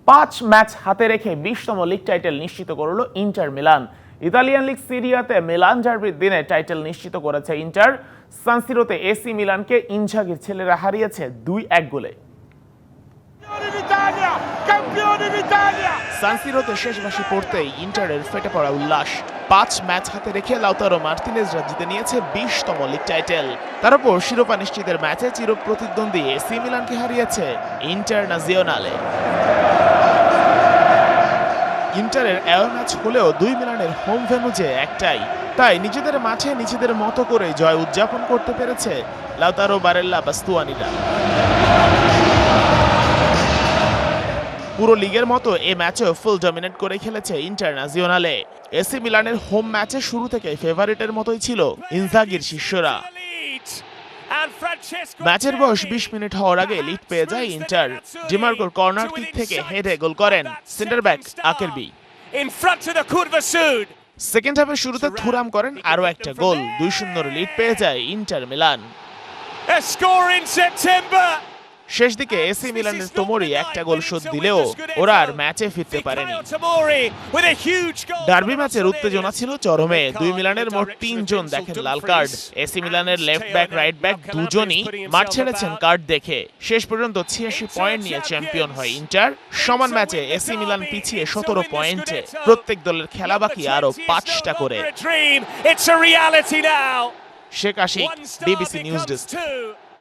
5 match হাতে রেখে 20তম league title নিশ্চিত করল ইন্টার মিলান। ইতালিয়ান লিগ সিরিয়াতে মিলান জার্বির দিনে টাইটেল নিশ্চিত করেছে ইন্টার। সান সিরোতে এসি মিলানকে ইনজাগির ছেলেরা হারিয়েছে 2-1 গোলে। সান সিরোতে শেষ বাঁশি পড়তেই ইন্টারের ফেটে পড়া উল্লাস। 5 ম্যাচ হাতে রেখে লাউতারো মার্তিনেজরা জিতে নিয়েছে 20তম লিগ টাইটেল। তার উপর শিরোপা নিশ্চিতের ম্যাচে চিরপ্রতিদ্বন্দ্বী এসি মিলানকে হারিয়েছে ইন্টারন্যাশনালে। ইন্টারের অ্যাওয়ে ম্যাচ হলেও দুই মিলানের হোম ভেন্যু যে একটাই, তাই নিজেদের মাঠে নিজেদের মতো করে জয় উদযাপন করতে পেরেছে লাউতারো বারেল্লা বাস্তুয়ানিরা। পুরো লিগের মতো এ ম্যাচেও ফুল ডমিনেট করে খেলেছে ইন্টারন্যাশনালে। এসি মিলানের হোম ম্যাচে শুরু থেকে ফেভারিটের মতোই ছিল ইনজাগির শিষ্যরা। ম্যাচের বয়স 20 মিনিট হওয়ার আগে লিড পেয়ে যায় ইন্টার। ডিমার্কোর কর্নার কিক থেকে হেডে গোল করেন সেন্টার ব্যাক আকেরবি। সেকেন্ড হাফের শুরুতে থুরাম করেন আরও একটা গোল। 2-0 লিড পেয়ে যায় ইন্টার মিলান। শেষ দিকে এসি মিলানের তোমরি একটা গোল শোধ দিলেও ওরা আর ম্যাচে ফিরতে পারেনি। ডার্বি ম্যাচের উত্তেজনা ছিল চরমে। দুই মিলানের মোট 3 জন দেখেন লাল কার্ড। এসি মিলানের লেফট ব্যাক রাইট ব্যাক দুজনই মাঠ ছেড়েছেন কার্ড দেখে। শেষ পর্যন্ত 86 পয়েন্ট নিয়ে চ্যাম্পিয়ন হয় ইন্টার। সমান ম্যাচে এসি মিলান পিছিয়ে 17 পয়েন্টে। প্রত্যেক দলের খেলা বাকি আরো 5টা করে। Sheikh Ashiq, DBC news desk.